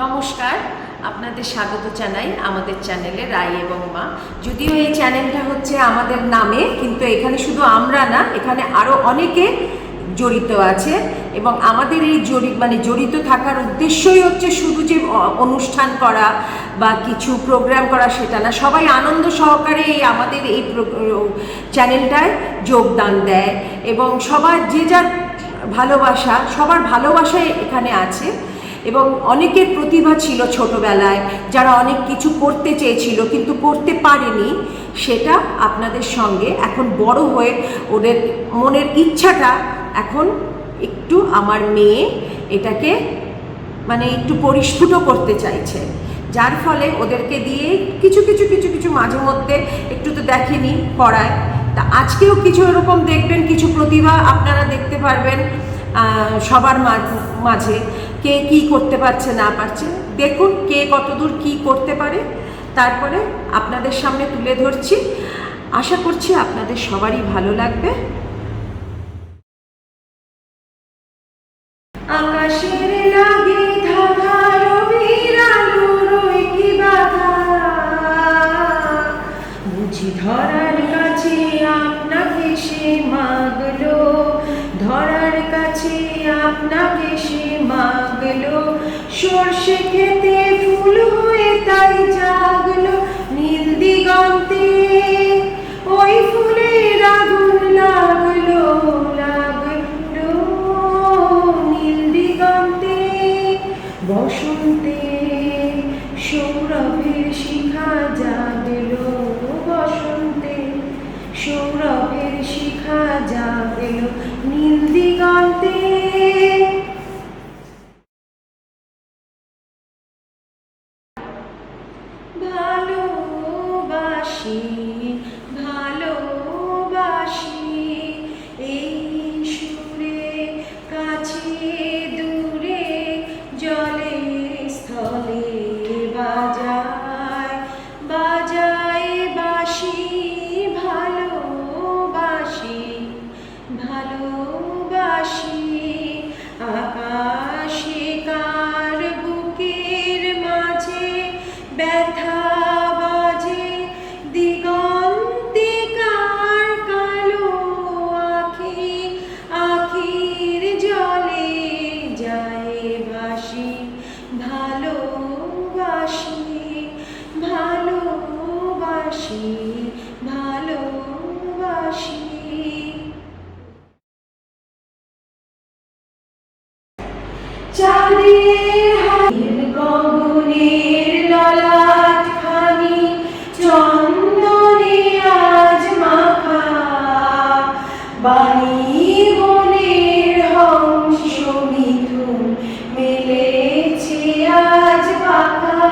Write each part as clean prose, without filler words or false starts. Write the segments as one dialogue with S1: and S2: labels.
S1: নমস্কার, আপনাদের স্বাগত জানাই আমাদের চ্যানেলে রাই এবং মা। যদিও এই চ্যানেলটা হচ্ছে আমাদের নামে, কিন্তু এখানে শুধু আমরা না, এখানে আরও অনেকে জড়িত আছে এবং আমাদের এই জড়িত থাকার উদ্দেশ্যই হচ্ছে শুধু যে অনুষ্ঠান করা বা কিছু প্রোগ্রাম করা সেটা না, সবাই আনন্দ সহকারে আমাদের এই চ্যানেলটায় যোগদান দেয় এবং সবার যে যার ভালোবাসা, সবার ভালোবাসাই এখানে আছে। এবং অনেকের প্রতিভা ছিল ছোটবেলায়, যারা অনেক কিছু করতে চেয়েছিল কিন্তু করতে পারেনি, সেটা আপনাদের সঙ্গে এখন বড় হয়ে ওদের মনের ইচ্ছাটা এখন একটু আমার মেয়ে এটাকে একটু পরিস্ফুট করতে চাইছে, যার ফলে ওদেরকে দিয়ে কিছু মাঝে মধ্যে একটু তো দেখেনি করায়। তা আজকেও কিছু এরকম দেখবেন, কিছু প্রতিভা আপনারা দেখতে পারবেন সবার মাঝে। কে কি করতে পারছে না পারছে, দেখুন কে কতদূর কি করতে পারে, তারপরে আপনাদের সামনে তুলে ধরছি। আশা করছি আপনাদের সবারই ভালো লাগবে। আকাশের লাগে ধাঁধা, রবির আলোর কি বাধা, বুঝি ধরার কাছে আপনাকে সে মাগলো, ধরার কাছে আপনাকে সে মাগলো, সর্ষে খেতে ফুল হয়ে তাই জাগলো, নীল দিগন্তে ওই ফুলের আগুন লাগলো, লাগলো নীল দিগন্তে, বসন্তে সৌরভের শিখা জাগলো, বসন্তে সৌরভের শিখা জাগলো, নীল দিগন্তে। ভালোবাসি ভালোবাসি এই সুরে, কাছে দূরে জলে স্থলে বাজায় বাজায় বাঁশি, ভালোবাসি ভালোবাসি। আকাশে কার বুকের মাঝে ব্যথা বাজে, দিগন্তে কার কালো আখি, আখির জলে যায় ভাসি, ভালোবাসি ভালোবাসি ভালোবাসি। চাঁদের হাতের গগনের ললাট খানি চন্দনে আজ মাখা, বাণী বনের হংস মিথুন মেলেছে আজ পাখা,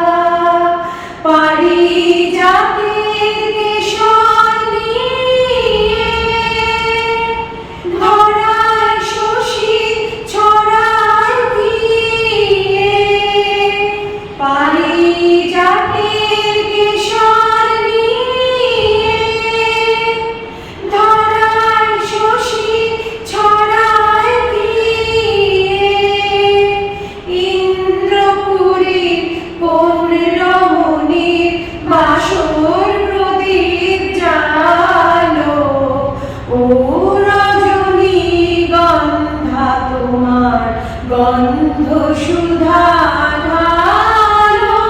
S1: পারিজাতের কেশর নিয়ে ধরায় শশী ছড়ায় দিয়ে, পারিজাতের কেশর নিয়ে ধরায় শশী ছড়ায় দিয়ে, ইন্দ্রপুরীর কোন রমণীর বাসর প্রদীপ জালো, ও রজনী গন্ধা তোমার গন্ধ সুধা ঢালো,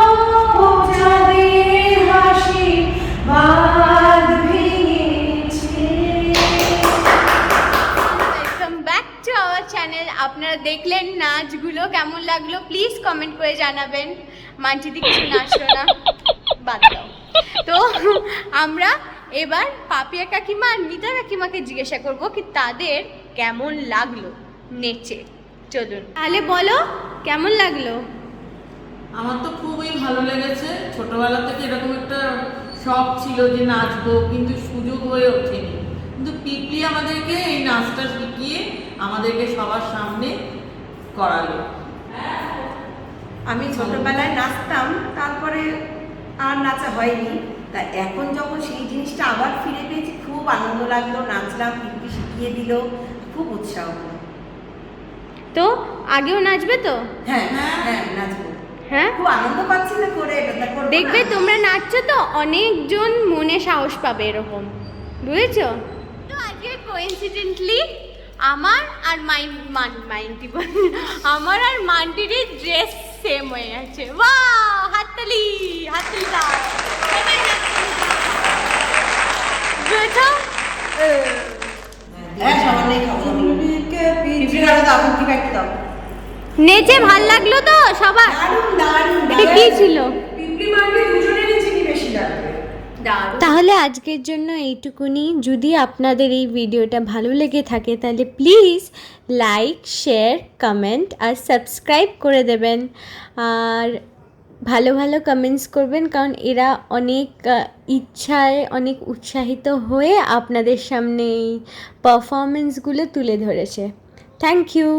S1: ও চাঁদের হাসি বাঁধ ভেঙেছে।
S2: Welcome back to our channel. আপনারা দেখলেন নাচগুলো, কেমন লাগলো প্লিজ কমেন্ট করে জানাবেন। মানচিদি কিছু নাচলো না, বাদ দাও। তো আমরা এবার পাপিয়া কাকিমা আর মিতা কাকিমাকে জিজ্ঞাসা করব কি তাদের কেমন লাগলো নেচে। চলুন তাহলে বলো কেমন লাগলো।
S3: আমার তো খুবই ভালো লেগেছে। ছোটবেলা থেকে এরকম একটা শখ ছিল যে নাচবো, কিন্তু সুযোগ হয়ে ওঠেনি। কিন্তু পিপলি আমাদেরকে এই নাচটা শিখিয়ে আমাদেরকে সবার সামনে করালো।
S4: আমি ছোটবেলায় নাচতাম, তারপরে আর নাচা হয়নি। তা এখন যখন সেই জিনিসটা আবার ফিরে পেয়েছি, খুব আনন্দ লাগলো, নাচলাম, পিপি শিখিয়ে দিল, খুব উৎসাহ হলো।
S2: তো আগেও নাচবে তো?
S4: হ্যাঁ হ্যাঁ হ্যাঁ নাচবো।
S2: হ্যাঁ
S4: খুব আনন্দ পাচ্ছি না করে এটা তা করবো না।
S2: দেখবে তোমরা নাচছো তো অনেকজন মনে সাহস পাবে এরকম, বুঝেছো? তো আজকে কোইন্সিডেন্টলি আমার আর আমার আর মান্টিরই ড্রেস সেম হয়ে গেছে। বাহ, হাততালি হাততালি দাও। বুঝেছো?
S4: হ্যাঁ সামান্যই খাবো পিপি কাটা দাও, পিপি কাটতে দাও।
S2: নেচে ভাল লাগলো তো সবার?
S4: দারুণ দারুণ
S2: এটা কি ছিল?
S4: পিপি মারবে দুজনেরই চিনি বেশি লাগবে।
S2: তাহলে আজকের জন্য এইটুকুনি। যদি আপনাদের এই ভিডিওটা ভালো লেগে থাকে তাহলে প্লিজ লাইক, শেয়ার, কমেন্ট আর সাবস্ক্রাইব করে দেবেন। আর ভালো ভালো কমেন্টস করবেন, কারণ এরা অনেক ইচ্ছায় অনেক উৎসাহিত হয়ে আপনাদের সামনে এই পারফরমেন্সগুলো তুলে ধরেছে। Thank you.